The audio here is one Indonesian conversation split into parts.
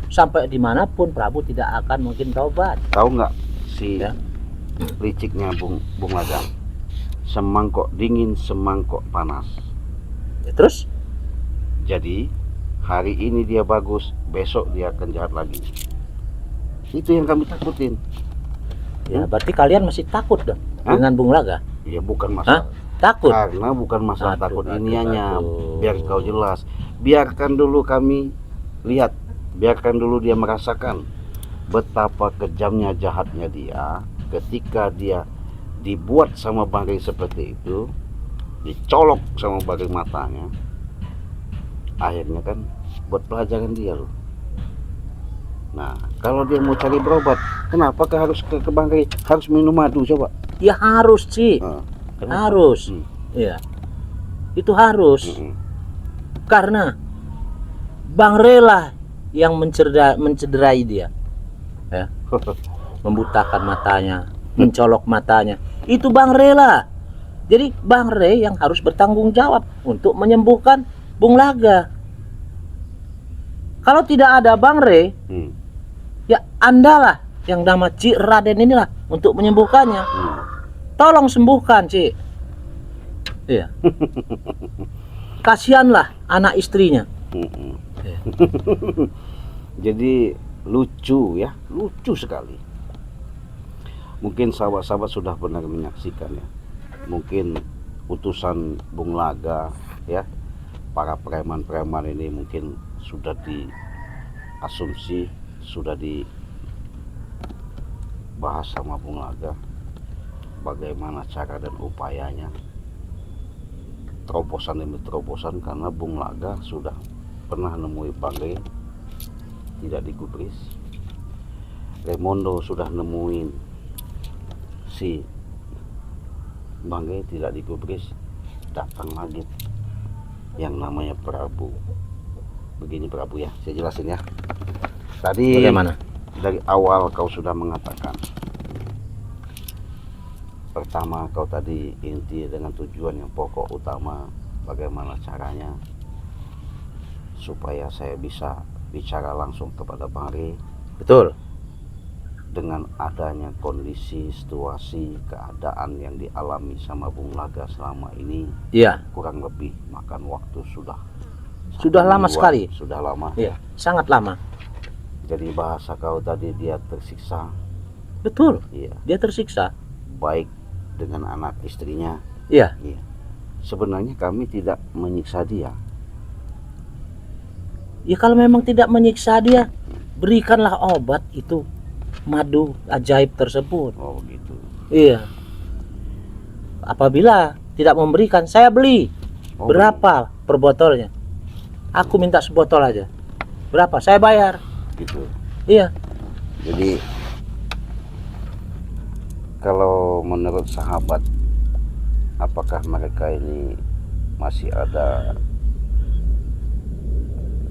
sampai dimanapun Prabu tidak akan mungkin taubat. Tahu nggak si Ya. liciknya Bung Lada? Semangkok dingin, semangkok panas. Ya, terus? Jadi hari ini dia bagus, besok dia akan jahat lagi. Itu yang kami takutin. Ya, berarti kalian masih takut dong dengan Bung Laga? Ya bukan masalah. Takut? Karena bukan masalah takut iniannya. aduh. Biar kau jelas. Biarkan dulu kami lihat. Biarkan dulu dia merasakan betapa kejamnya, jahatnya dia ketika dia dibuat sama Bang Rey seperti itu, dicolok sama Bang Rey matanya. Akhirnya kan buat pelajaran dia loh. Nah, kalau dia mau cari berobat, kenapa harus ke Bang Rey? Harus minum madu coba? Ya harus sih. Harus. Iya. Itu harus. Karena Bang Rey lah yang mencederai dia. Ya. Membutakan matanya, mencolok matanya. Itu Bang Rey lah. Jadi Bang Rey yang harus bertanggung jawab untuk menyembuhkan Bung Laga. Kalau tidak ada Bang Rey, ya Anda lah yang nama Cik Raden inilah untuk menyembuhkannya. Tolong sembuhkan, Cik. Iya. Kasihanlah anak istrinya. Iya. Jadi lucu ya, lucu sekali. Mungkin sahabat-sahabat sudah pernah menyaksikan ya. Mungkin utusan Bung Laga ya, para preman-preman ini mungkin sudah diasumsi, sudah dibahas sama Bung Laga bagaimana cara dan upayanya, terobosan demi terobosan, karena Bung Laga sudah pernah nemui Bang Rey tidak digubris. Raimondo sudah nemuin si Bang Rey tidak digubris, datang lagi yang namanya Prabu. Begini Prabu ya, saya jelasin ya. Tadi bagaimana? Dari awal kau sudah mengatakan, pertama kau tadi inti dengan tujuan yang pokok utama, bagaimana caranya supaya saya bisa bicara langsung kepada Bang Rey. Betul. Dengan adanya kondisi, situasi, keadaan yang dialami sama Bung Laga selama ini, Iya. kurang lebih makan waktu sudah lama sekali. Sudah lama. Iya, sangat lama. Jadi bahasa kau tadi dia tersiksa. Betul. Iya. Dia tersiksa. Baik dengan anak istrinya. Iya. Iya. Sebenarnya kami tidak menyiksa dia. Ya kalau memang tidak menyiksa dia, berikanlah obat itu, madu ajaib tersebut. Oh begitu. Iya. Apabila tidak memberikan, saya beli. Oh, Berapa per botolnya? Aku minta sebotol aja. Berapa? Saya bayar. gitu. Iya. Jadi kalau menurut sahabat, apakah mereka ini masih ada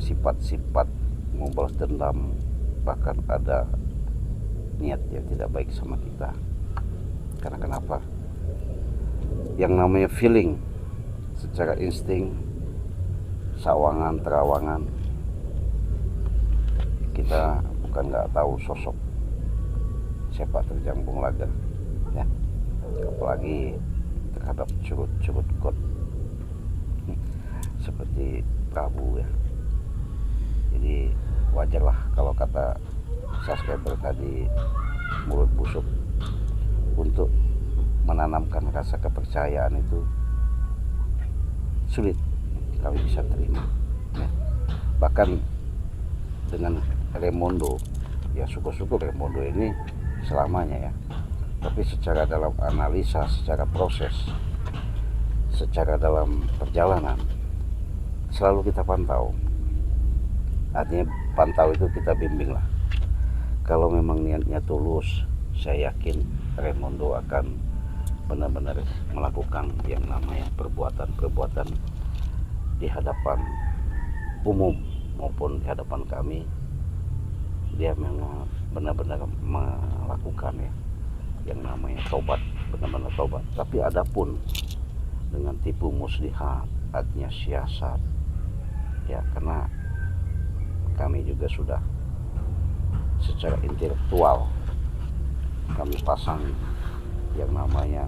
sifat-sifat mau balas dendam, bahkan ada niat yang tidak baik sama kita? Karena kenapa? Yang namanya feeling, secara insting, sawangan terawangan, kita bukan nggak tahu sosok sepak terjang Bung Laga ya, apalagi terhadap curut-curut god seperti Prabu ya. Jadi wajarlah kalau kata subscriber tadi, mulut busuk, untuk menanamkan rasa kepercayaan itu sulit kami bisa terima ya. Bahkan dengan Raimondo, ya syukur-syukur Raimondo ini selamanya ya, tapi secara dalam analisa, secara proses, secara dalam perjalanan selalu kita pantau. Artinya pantau itu kita bimbing lah. Kalau memang niatnya tulus, saya yakin Raimondo akan benar-benar melakukan yang namanya perbuatan-perbuatan di hadapan umum maupun di hadapan kami. Dia memang benar-benar melakukan ya yang namanya tobat, benar-benar tobat. Tapi adapun dengan tipu muslihat, artinya siasat ya, karena kami juga sudah secara intelektual kami pasang yang namanya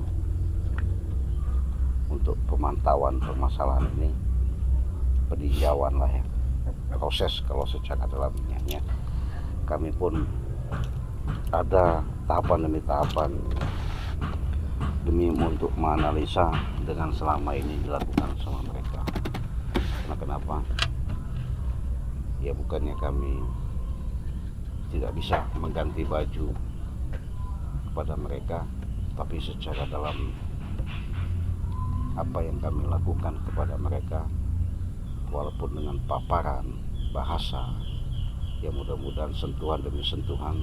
untuk pemantauan permasalahan ini, peninjauan lah ya, proses kalau secara dalamnya ya. Kami pun ada tahapan demi tahapan demi untuk menganalisa dengan selama ini dilakukan sama mereka. Nah, kenapa? Ya bukannya kami tidak bisa mengganti baju kepada mereka, tapi secara dalam apa yang kami lakukan kepada mereka, walaupun dengan paparan bahasa yang mudah-mudahan sentuhan demi sentuhan,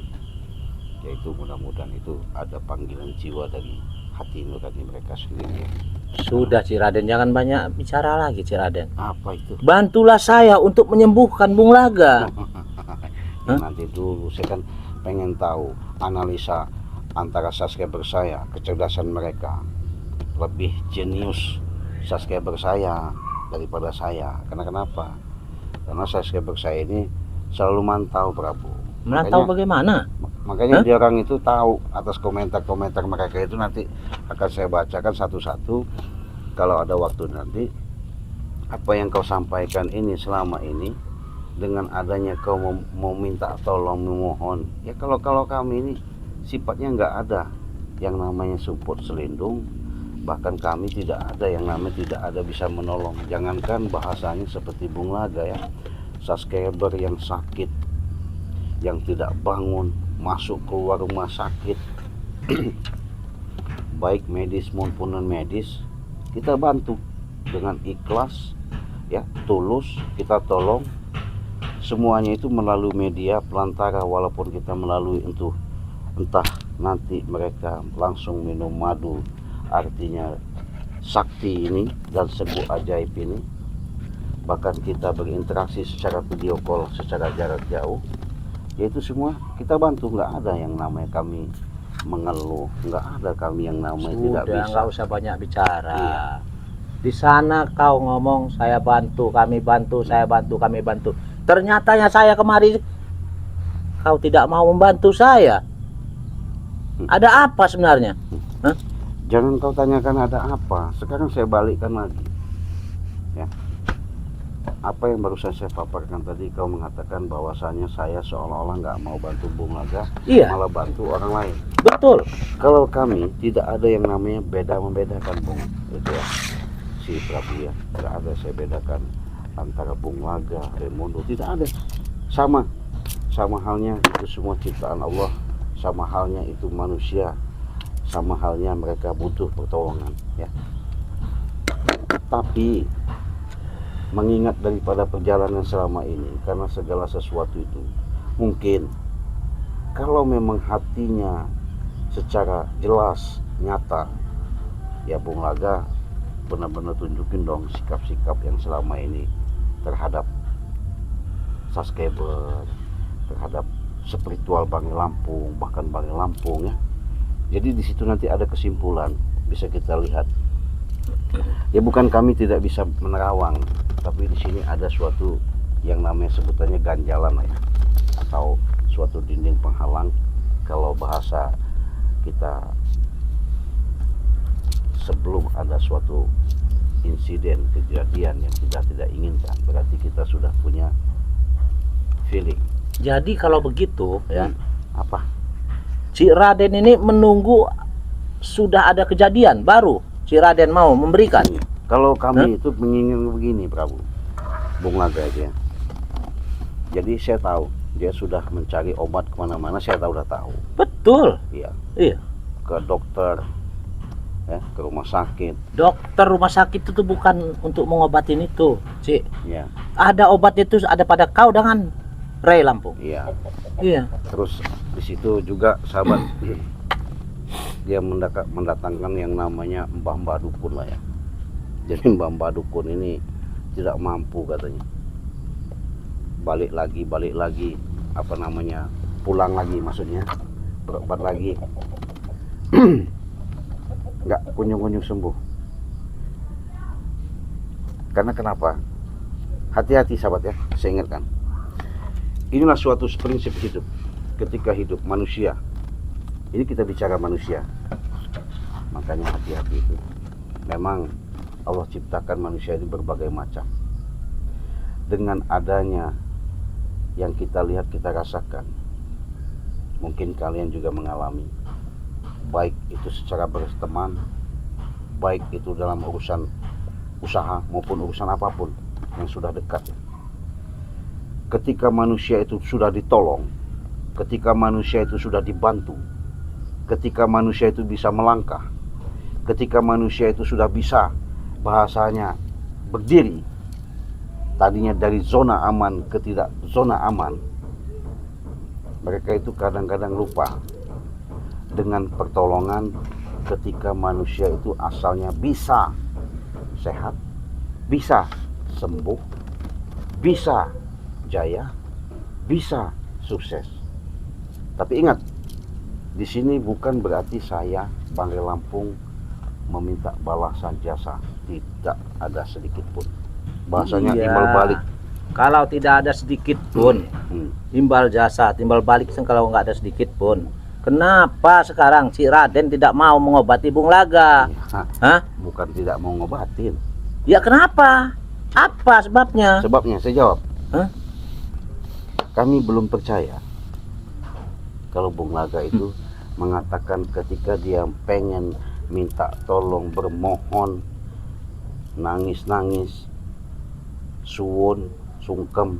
yaitu mudah-mudahan itu ada panggilan jiwa dari hati nurani mereka sendiri. Sudah Cik Raden, jangan banyak bicara lagi Cik Raden. Apa itu? Bantulah saya untuk menyembuhkan Bung Laga. Ya, nanti dulu saya kan pengen tahu analisa antara subscriber saya, kecerdasan mereka lebih jenius subscriber saya daripada saya. Karena kenapa? Karena subscriber saya ini selalu mantau Prabu. Mantau bagaimana? Makanya dia orang itu tahu atas komentar-komentar mereka itu nanti akan saya bacakan satu-satu kalau ada waktu nanti. Apa yang kau sampaikan ini selama ini dengan adanya kau mau minta tolong, memohon, ya kalau kami ini sifatnya nggak ada yang namanya support selindung, bahkan kami tidak ada yang namanya tidak ada bisa menolong. Jangankan bahasanya seperti Bung Laga ya, subscriber yang sakit, yang tidak bangun, masuk keluar rumah sakit baik medis maupun non medis, kita bantu dengan ikhlas ya, tulus, kita tolong. Semuanya itu melalui media pelantara, walaupun kita melalui itu entah nanti mereka langsung minum madu, artinya sakti ini dan sebuah ajaib ini, bahkan kita berinteraksi secara video call secara jarak jauh, yaitu semua kita bantu. Nggak ada yang namanya kami mengeluh, nggak ada kami yang namanya tidak bisa. Nggak usah banyak bicara. Iya. Di sana kau ngomong saya bantu, kami bantu, saya bantu, kami bantu. Ternyatanya saya kemari kau tidak mau membantu saya. Ada apa sebenarnya? Hah? Jangan kau tanyakan ada apa. Sekarang saya balikkan lagi ya. Apa yang barusan saya paparkan tadi, kau mengatakan bahwasanya saya seolah-olah nggak mau bantu Bung Laga, iya, malah bantu orang lain. Betul. Kalau kami tidak ada yang namanya membedakan Bung, itu ya, si Prabu ya, tidak ada saya bedakan antara Bung Laga, Raimundo, tidak ada. Sama halnya itu semua ciptaan Allah, sama halnya itu manusia, sama halnya mereka butuh pertolongan ya. Tapi mengingat daripada perjalanan selama ini, karena segala sesuatu itu mungkin kalau memang hatinya secara jelas nyata ya, Bung Laga benar-benar tunjukin dong sikap-sikap yang selama ini terhadap subscriber, terhadap spiritual Bangil Lampung, bahkan Bangil Lampung ya. Jadi di situ nanti ada kesimpulan, bisa kita lihat. Ya bukan kami tidak bisa menerawang, tapi di sini ada suatu yang namanya sebutannya ganjalan ya, atau suatu dinding penghalang kalau bahasa kita sebelum ada suatu insiden, kejadian yang kita tidak inginkan, berarti kita sudah punya feeling. Jadi kalau begitu ya, apa? Cik Raden ini menunggu sudah ada kejadian baru Cik Raden mau memberikan. Kalau kami itu menginginkan begini Prabu, Bung Laga aja. Jadi saya tahu dia sudah mencari obat kemana-mana, saya udah tahu. Betul. Iya. Iya. Ke dokter, ya, ke rumah sakit. Dokter rumah sakit itu bukan untuk mengobatin itu, Cik. Ya. Ada obat itu ada pada kau dengan Ray Lampung. Iya. Iya. Terus di situ juga sahabat dia mendatangkan yang namanya mbah-mbah dukun lah ya. Jadi mbah-mbah dukun ini tidak mampu katanya. Balik lagi, apa namanya, pulang lagi maksudnya, berobat lagi. Nggak kunjung-kunjung sembuh. Karena kenapa? Hati-hati sahabat ya, saya ingatkan. inilah suatu prinsip hidup. Ketika hidup manusia, ini kita bicara manusia, makanya hati-hati itu. Memang Allah ciptakan manusia ini berbagai macam. Dengan adanya yang kita lihat, kita rasakan, mungkin kalian juga mengalami, baik itu secara berteman, baik itu dalam urusan usaha maupun urusan apapun yang sudah dekat. Ketika manusia itu sudah ditolong, ketika manusia itu sudah dibantu, ketika manusia itu bisa melangkah, ketika manusia itu sudah bisa bahasanya berdiri, tadinya dari zona aman ke tidak zona aman, mereka itu kadang-kadang lupa dengan pertolongan ketika manusia itu asalnya bisa sehat, bisa sembuh, bisa jaya, bisa sukses. Tapi ingat, di sini bukan berarti saya, Bangre Lampung, meminta balasan jasa. Tidak ada sedikit pun. Bahasanya Iya. imbal balik. Kalau tidak ada sedikit pun imbal jasa, timbal balik kalau nggak ada sedikit pun. Kenapa sekarang si Raden tidak mau mengobati Bung Laga? Hah? Bukan tidak mau ngobatin. Ya kenapa? Apa sebabnya? Sebabnya saya jawab. Hah? Kami belum percaya kalau Bung Laga itu mengatakan ketika dia pengen minta tolong, bermohon, nangis-nangis, suwun, sungkem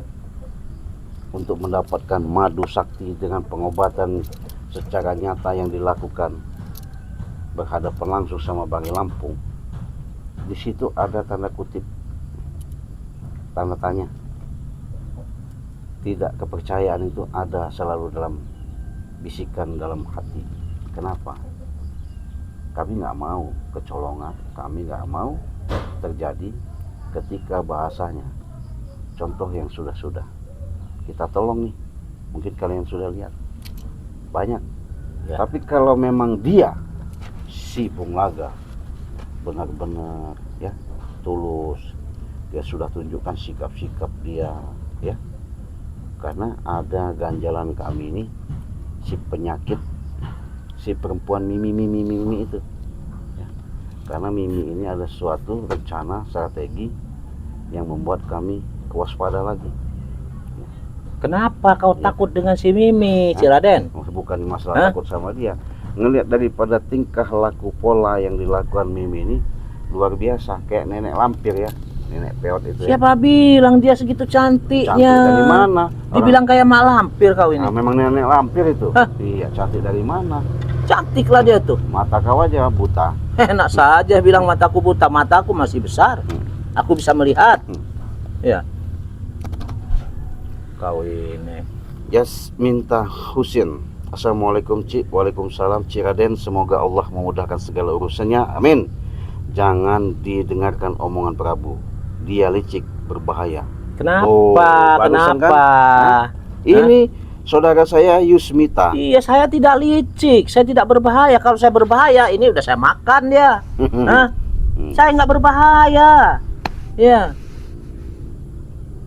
untuk mendapatkan madu sakti dengan pengobatan secara nyata yang dilakukan berhadapan langsung sama Bangre Lampung. Di situ ada tanda kutip, tanda tanya. Tidak kepercayaan itu ada selalu dalam bisikan dalam hati. Kenapa? Kami nggak mau kecolongan, kami nggak mau terjadi ketika bahasanya contoh yang sudah-sudah kita tolong nih, mungkin kalian sudah lihat banyak ya. Tapi kalau memang dia si Bung Laga benar-benar ya tulus, dia sudah tunjukkan sikap-sikap dia ya, karena ada ganjalan kami ini, si penyakit, si perempuan Mimi itu ya. Karena Mimi ini ada suatu rencana strategi yang membuat kami waspada lagi. Kenapa kau takut dengan si Mimi, si Raden? Bukan masalah takut sama dia. Ngelihat daripada tingkah laku pola yang dilakukan Mimi ini luar biasa, kayak nenek lampir ya, nenek peot itu. Siapa bilang dia segitu cantiknya? Cantik dari mana? Dibilang kayak mak lampir kau ini. Nah, memang nenek lampir itu. Iya, cantik dari mana? Cantik lah dia tuh. Mata kau aja buta. Enak saja bilang mataku buta, mataku masih besar. Aku bisa melihat. Ya. Kau ini. Yasminta Husin. Assalamualaikum Ci. Waalaikumsalam Ci Raden. Semoga Allah memudahkan segala urusannya. Amin. Jangan didengarkan omongan Prabu. Dia licik, berbahaya. Kenapa? Barusan Kenapa? Kan? Ini saudara saya Yusmita. Iya, saya tidak licik, saya tidak berbahaya. Kalau saya berbahaya, ini udah saya makan dia. Hah? Saya nggak berbahaya. Ya.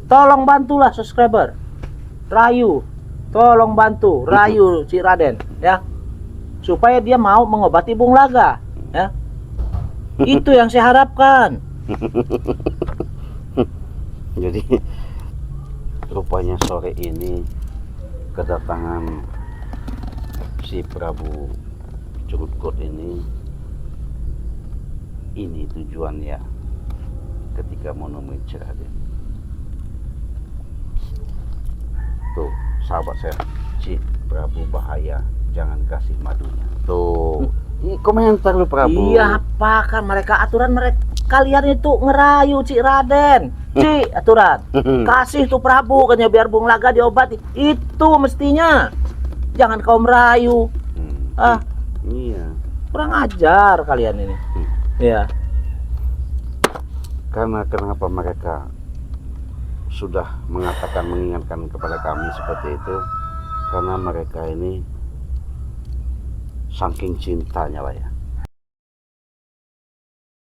Tolong bantulah subscriber. Rayu, tolong bantu rayu si Raden ya, supaya dia mau mengobati Bung Laga ya. Itu yang saya harapkan. Jadi rupanya sore ini kedatangan si Prabu Curutkot ini tujuannya ketika mau nemuin Ci Raden. Tuh, sahabat saya, Ci, Prabu bahaya, jangan kasih madunya. Tuh, ini komentar lu Prabu. Iya, apa kan mereka aturan mereka kalian itu ngerayu Ci Raden. Ci, aturan. Kasih tuh Prabu katanya biar Bung Laga diobati. Itu mestinya. Jangan kau merayu. Iya. Kurang ajar kalian ini. Iya. Karena kenapa mereka sudah mengatakan, mengingatkan kepada kami seperti itu, karena mereka ini saking cintanya lah ya,